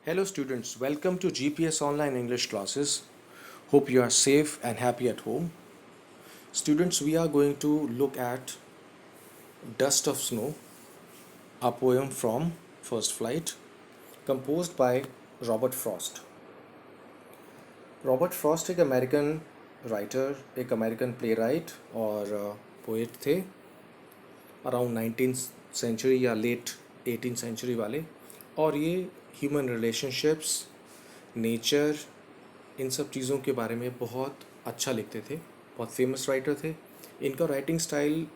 Hello, students. Welcome to GPS Online English classes. Hope you are safe and happy at home. Students, we are going to look at Dust of Snow, a poem from First Flight, composed by Robert Frost. Robert Frost एक American writer, एक American play right और poet थे around 19th century या late 18th century वाले। और ये human relationships, nature, इन सब चीज़ों के बारे में बहुत अच्छा लिखते थे। बहुत फेमस राइटर थे। इनका राइटिंग स्टाइल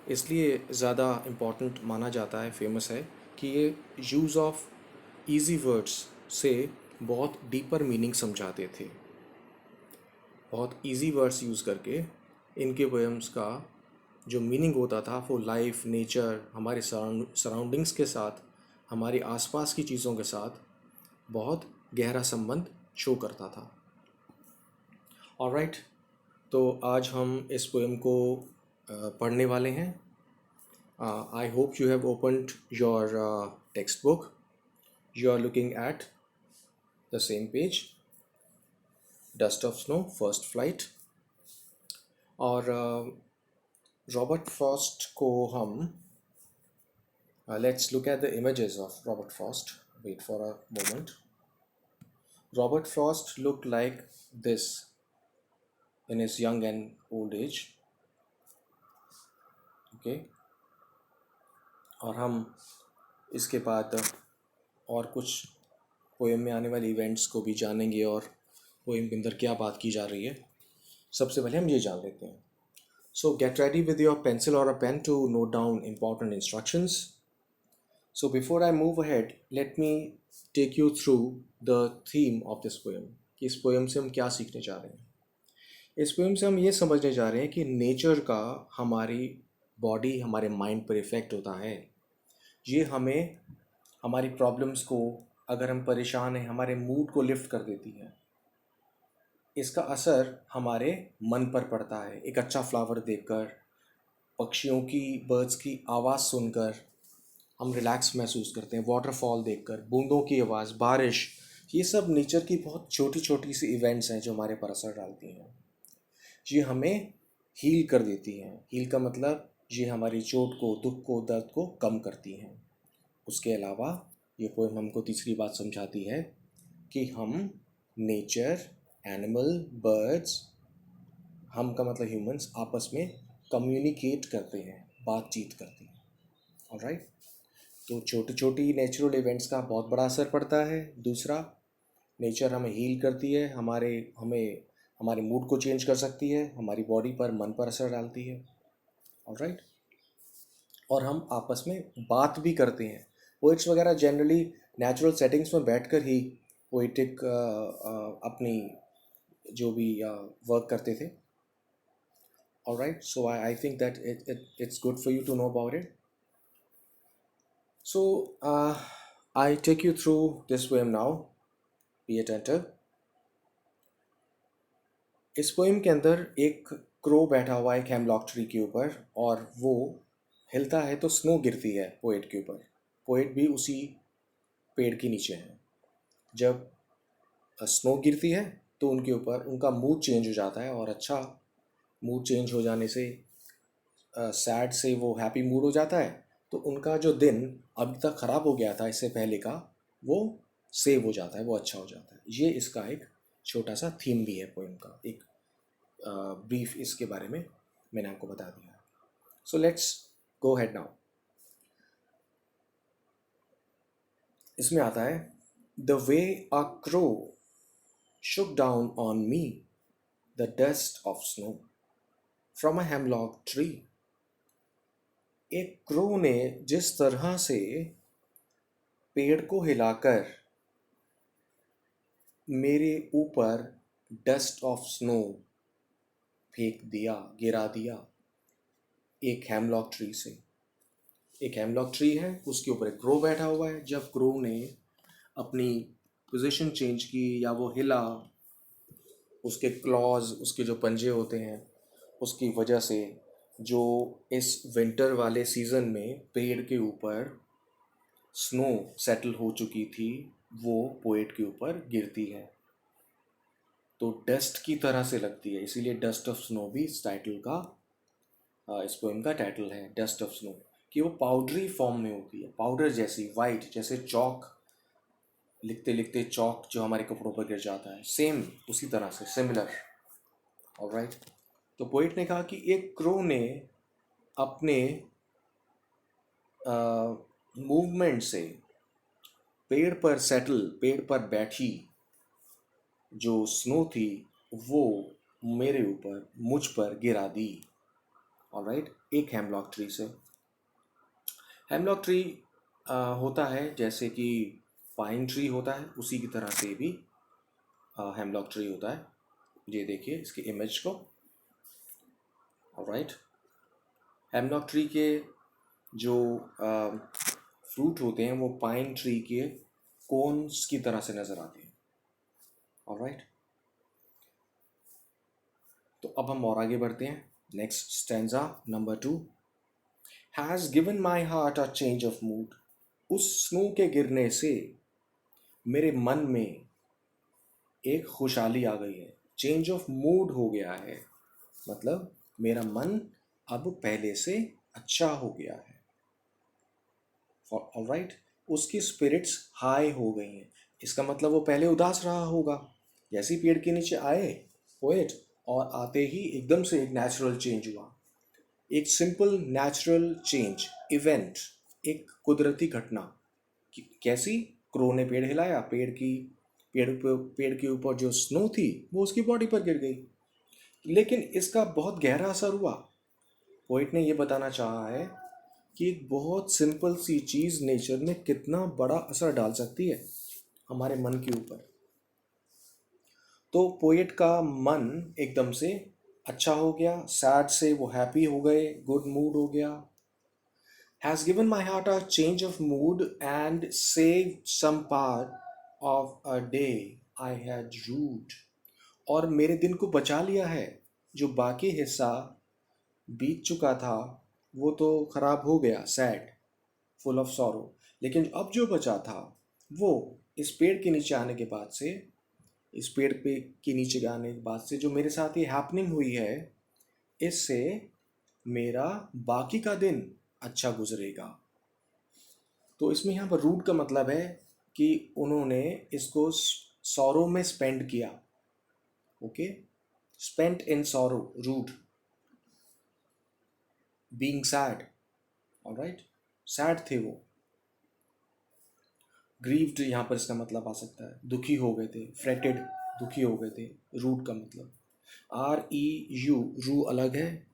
इसलिए ज़्यादा इम्पॉर्टेंट माना जाता है, फेमस है, कि ये यूज़ ऑफ इजी वर्ड्स से बहुत डीपर मीनिंग समझाते थे। बहुत इजी वर्ड्स यूज़ करके इनके पोएम्स का जो मीनिंग होता था वो लाइफ, नेचर, हमारे सराउंडिंग्स के साथ, हमारी आसपास की चीज़ों के साथ बहुत गहरा संबंध शो करता था। ऑलराइट, तो आज हम इस पोएम को पढ़ने वाले हैं। I hope you have opened your text book. You are looking at the same page, dust of snow, first flight. और रॉबर्ट फ्रॉस्ट को हम let's look at the images of Robert Frost. Wait for a moment. Robert Frost looked like this in his young and old age. Okay. और हम इसके बाद और कुछ poem में आने वाले इवेंट्स को भी जानेंगे और पोएम के अंदर क्या बात की जा रही है। सबसे पहले हम ये जान लेते हैं. So get ready with your pencil or a pen to note down important instructions. So before I move ahead, let me take you through the theme of this poem. कि इस पोएम से हम क्या सीखने जा रहे हैं. इस पोएम से हम ये समझने जा रहे हैं कि नेचर का हमारी बॉडी, हमारे माइंड पर इफ़ेक्ट होता है. ये हमें हमारी प्रॉब्लम्स को, अगर हम परेशान हैं, हमारे मूड को लिफ्ट कर देती है. इसका असर हमारे मन पर पड़ता है. एक अच्छा फ्लावर देखकर, पक्षियों की, बर्ड्स की आवाज़ सुनकर हम रिलैक्स महसूस करते हैं. वाटरफॉल देखकर, बूंदों की आवाज़, बारिश, ये सब नेचर की बहुत छोटी छोटी सी इवेंट्स हैं जो हमारे पर असर डालती हैं. ये हमें हील कर देती हैं. हील का मतलब ये हमारी चोट को, दुख को, दर्द को कम करती हैं. उसके अलावा ये पोएम हमको तीसरी बात समझाती है कि हम नेचर, एनिमल, बर्ड्स, हम का मतलब ह्यूमंस, आपस में कम्युनिकेट करते हैं, बातचीत करते हैं. ऑलराइट, तो छोटी छोटी नेचुरल इवेंट्स का बहुत बड़ा असर पड़ता है. दूसरा, नेचर हमें हील करती है, हमारे मूड को चेंज कर सकती है, हमारी बॉडी पर, मन पर असर डालती है. ऑलराइट, और हम आपस में बात भी करते हैं. पोइट्स वगैरह जनरली नेचुरल सेटिंग्स में बैठकर ही पोइटिक अपनी जो भी वर्क करते थे. Alright, so I think that it's good for you to know about it. So, I take you through this poem now. Be attentive. इस पोएम के अंदर एक क्रो बैठा हुआ है एक हेमलॉक ट्री के ऊपर और वो हिलता है तो स्नो गिरती है पोएट के ऊपर. पोएट भी उसी पेड़ के नीचे है. जब स्नो गिरती है तो उनके ऊपर उनका मूड चेंज हो जाता है और अच्छा मूड चेंज हो जाने से सैड से वो हैप्पी मूड हो जाता है. तो उनका जो दिन अभी तक ख़राब हो गया था इससे पहले का, वो सेव हो जाता है, वो अच्छा हो जाता है. ये इसका एक छोटा सा थीम भी है पोएम का. एक ब्रीफ इसके बारे में मैंने आपको बता दिया. So let's go head now. इसमें आता है, the way a crow shook down on me the dust of snow from a hemlock tree. एक क्रो ने जिस तरह से पेड़ को हिलाकर मेरे ऊपर डस्ट ऑफ स्नो फेंक दिया, गिरा दिया, एक हेमलॉक ट्री से. एक हेमलॉक ट्री है, उसके ऊपर एक क्रो बैठा हुआ है. जब क्रो ने अपनी पोजीशन चेंज की या वो हिला, उसके क्लॉज, उसके जो पंजे होते हैं, उसकी वजह से जो इस विंटर वाले सीज़न में पेड़ के ऊपर स्नो सेटल हो चुकी थी, वो पोएट के ऊपर गिरती है तो डस्ट की तरह से लगती है, इसीलिए डस्ट ऑफ स्नो भी इस टाइटल का इस पोएम का टाइटल है, डस्ट ऑफ स्नो। कि वो पाउडरी फॉर्म में होती है, पाउडर जैसी, वाइट, जैसे चौक, लिखते लिखते चौक जो हमारे कपड़ों पर गिर जाता है, सेम उसी तरह से, सिमिलर। ऑलराइट। तो पोइट ने कहा कि एक क्रो ने अपने मूवमेंट से पेड़ पर बैठी जो स्नो थी वो मेरे ऊपर, मुझ पर गिरा दी। ऑलराइट। एक हेमलॉक ट्री से, हेमलॉक ट्री होता है जैसे कि पाइन ट्री होता है, उसी की तरह से भी हेमलॉक ट्री होता है। ये देखिए इसकी इमेज को। ऑलराइट। हेमलॉक ट्री के जो फ्रूट होते हैं वो पाइन ट्री के कोन्स की तरह से नज़र आते हैं। ऑलराइट। तो अब हम और आगे बढ़ते हैं। Next stanza number 2। Has given my heart a change of mood. उस स्नो के गिरने से मेरे मन में एक खुशहाली आ गई है, चेंज ऑफ मूड हो गया है, मतलब मेरा मन अब पहले से अच्छा हो गया है। ऑलराइट। उसकी स्पिरिट्स हाई हो गई हैं, इसका मतलब वो पहले उदास रहा होगा। जैसे ही पेड़ के नीचे आए पोएट, और आते ही एकदम से एक नेचुरल चेंज हुआ, एक सिंपल नेचुरल चेंज इवेंट, एक कुदरती घटना। कैसी? क्रो ने पेड़ हिलाया, पेड़ के ऊपर जो स्नो थी वो उसकी बॉडी पर गिर गई, लेकिन इसका बहुत गहरा असर हुआ। पोइट ने ये बताना चाहा है कि एक बहुत सिंपल सी चीज़ नेचर में कितना बड़ा असर डाल सकती है हमारे मन के ऊपर। तो पोएट का मन एकदम से अच्छा हो गया, सैड से वो हैप्पी हो गए, गुड मूड हो गया। Has given my heart a change of mood and save some part of a day I had rued. और मेरे दिन को बचा लिया है, जो बाकी हिस्सा बीत चुका था वो तो ख़राब हो गया, सैड, फुल ऑफ सॉरो। लेकिन अब जो बचा था वो इस पेड़ के नीचे आने के बाद से, इस पेड़ पे के नीचे आने के बाद से जो मेरे साथ ये हैपनिंग हुई है, इससे मेरा बाकी का दिन अच्छा गुजरेगा। तो इसमें यहाँ पर रूट का मतलब है कि उन्होंने इसको सॉरो में स्पेंड किया। Okay, spent in sorrow, rued, being sad. Alright, sad थे वो। ग्रीव्ड यहाँ पर इसका मतलब आ सकता है दुखी हो गए थे, फ्रेटेड, दुखी हो गए थे। रूट का मतलब REU, रू अलग है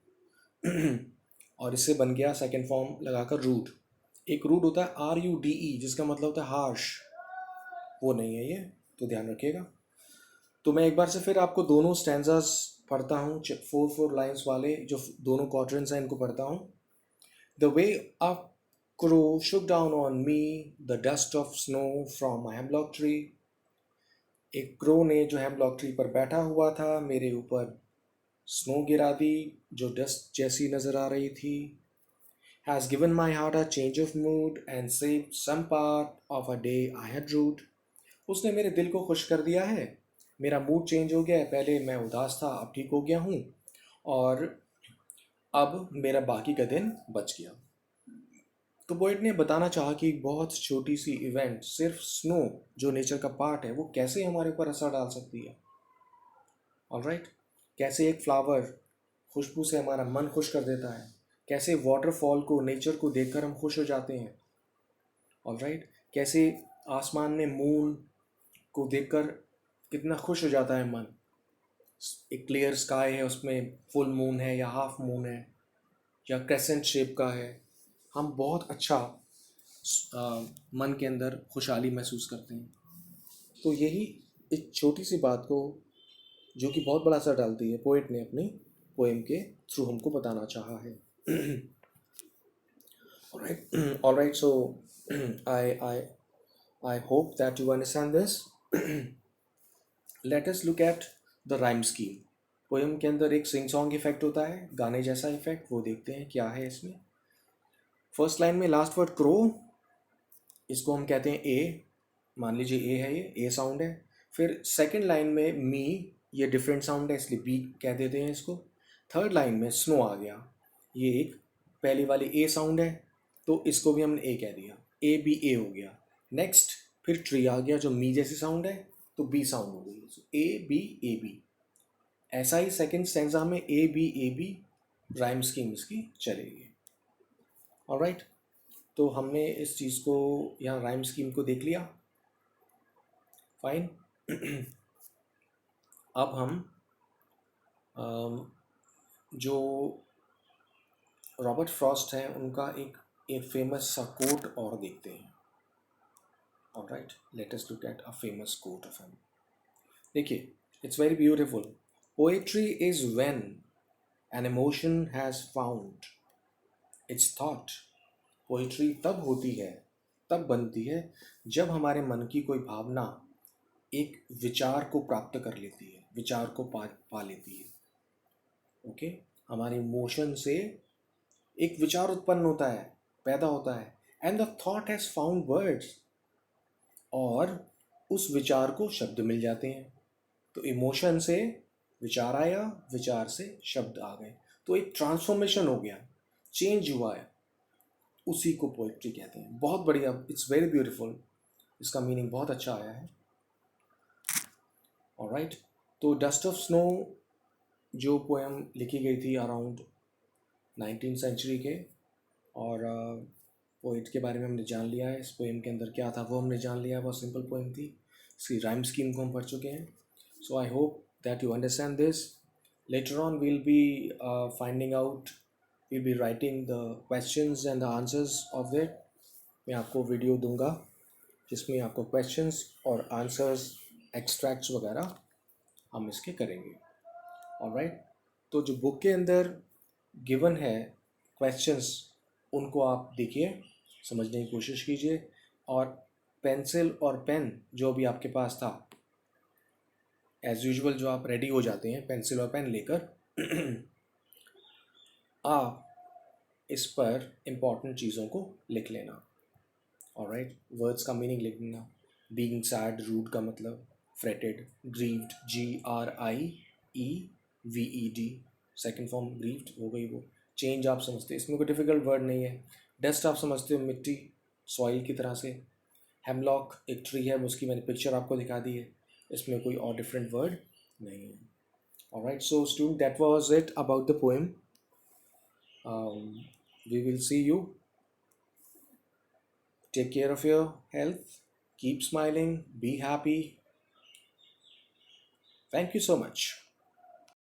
और इससे बन गया सेकेंड फॉर्म लगाकर रूट। एक रूट होता है RUDE जिसका मतलब होता है हार्श, वो नहीं है ये, तो ध्यान रखिएगा। तो मैं एक बार से फिर आपको दोनों स्टैंजास पढ़ता हूँ, 4 लाइन्स वाले जो दोनों क्वाड्रेंट्स हैं इनको पढ़ता हूँ। The way a crow shook down on me the dust of snow from a hemlock tree। एक क्रो ने जो हेमलॉक ट्री पर बैठा हुआ था मेरे ऊपर स्नो गिरा दी जो डस्ट जैसी नज़र आ रही थी। Has given my heart a change of mood and saved some part of a day I had rued। उसने मेरे दिल को खुश कर दिया है, मेरा मूड चेंज हो गया है, पहले मैं उदास था अब ठीक हो गया हूँ, और अब मेरा बाकी का दिन बच गया। तो पोइट ने बताना चाहा कि एक बहुत छोटी सी इवेंट, सिर्फ स्नो जो नेचर का पार्ट है, वो कैसे हमारे ऊपर असर डाल सकती है। ऑलराइट। कैसे एक फ्लावर खुशबू से हमारा मन खुश कर देता है, कैसे वाटरफॉल को, नेचर को देखकर हम खुश हो जाते हैं। ऑलराइट। कैसे आसमान में मून को देखकर कितना खुश हो जाता है मन। एक क्लियर स्काई है, उसमें फुल मून है या हाफ मून है या क्रेसेंट शेप का है, हम बहुत अच्छा मन के अंदर खुशहाली महसूस करते हैं। तो यही एक छोटी सी बात को जो कि बहुत बड़ा असर डालती है, पोएट ने अपनी पोएम के थ्रू हमको बताना चाहा है। all right, so I hope that you understand this। Let us look at the rhyme scheme। Poem के अंदर एक सिंग सॉन्ग इफेक्ट होता है, गाने जैसा इफेक्ट, वो देखते हैं क्या है इसमें। फर्स्ट लाइन में लास्ट वर्ड क्रो, इसको हम कहते हैं ए, मान लीजिए ए है, ये ए साउंड है। फिर सेकंड लाइन में मी, ये डिफरेंट साउंड है इसलिए बी कह देते हैं इसको। थर्ड लाइन में स्नो आ गया, ये एक पहली वाली ए साउंड है तो इसको भी हमने ए कह दिया, ए बी ए हो गया। नेक्स्ट फिर ट्री आ गया जो मी जैसी साउंड है तो बी साउंड हो गई, ए बी। ऐसा ही सेकंड स्टैंजा में ए बी राइम स्कीम इसकी चलेगी। ऑलराइट, तो हमने इस चीज़ को यहाँ राइम स्कीम को देख लिया। फाइन। अब हम जो रॉबर्ट फ्रॉस्ट हैं उनका एक फेमस सा कोट और देखते हैं। Alright, let us look at a famous quote of him. देखिए, it's very beautiful. Poetry is when an emotion has found its thought. Poetry तब होती है, तब बनती है जब हमारे मन की कोई भावना एक विचार को प्राप्त कर लेती है, विचार को पा लेती है। ओके, हमारे इमोशन से एक विचार उत्पन्न होता है, पैदा होता है, and the thought has found words, और उस विचार को शब्द मिल जाते हैं। तो इमोशन से विचार आया, विचार से शब्द आ गए, तो एक ट्रांसफॉर्मेशन हो गया, चेंज हुआ है, उसी को पोइट्री कहते हैं। बहुत बढ़िया, इट्स वेरी ब्यूटीफुल, इसका मीनिंग बहुत अच्छा आया है। ऑलराइट, तो डस्ट ऑफ स्नो जो पोएम लिखी गई थी अराउंड 19th सेंचुरी के, और पोइट के बारे में हमने जान लिया है, इस पोएम के अंदर क्या था वो हमने जान लिया है। बहुत सिंपल पोएम थी, इसकी राइम स्कीम को हम पढ़ चुके हैं। So I hope that you understand this. Later on we'll be finding out, we'll be writing the questions and the answers of it. मैं आपको वीडियो दूंगा जिसमें आपको क्वेश्चंस और आंसर्स, एक्सट्रैक्ट्स वगैरह हम इसके करेंगे। ऑलराइट, तो जो बुक के अंदर गिवन है क्वेश्चंस, उनको आप देखिए, समझने की कोशिश कीजिए, और पेंसिल और पेन जो भी आपके पास था, एज़ यूजुअल जो आप रेडी हो जाते हैं पेंसिल और पेन लेकर आप इस पर इम्पॉर्टेंट चीज़ों को लिख लेना। ऑलराइट, वर्ड्स का मीनिंग लिख लेना। बीइंग सैड, रूड का मतलब, fretted, grieved, GRIEVED, second form grieved हो गई वो। चेंज आप समझते हैं, इसमें कोई डिफ़िकल्ट वर्ड नहीं है। डस्ट आप समझते हो, मिट्टी, सॉइल की तरह से। हेमलॉक एक ट्री है, उसकी मैंने पिक्चर आपको दिखा दी है, इसमें कोई और डिफरेंट वर्ड नहीं है। Alright, so student, that was it about the poem. We will see you. Take care of your health. Keep smiling. Be happy. Thank you so much.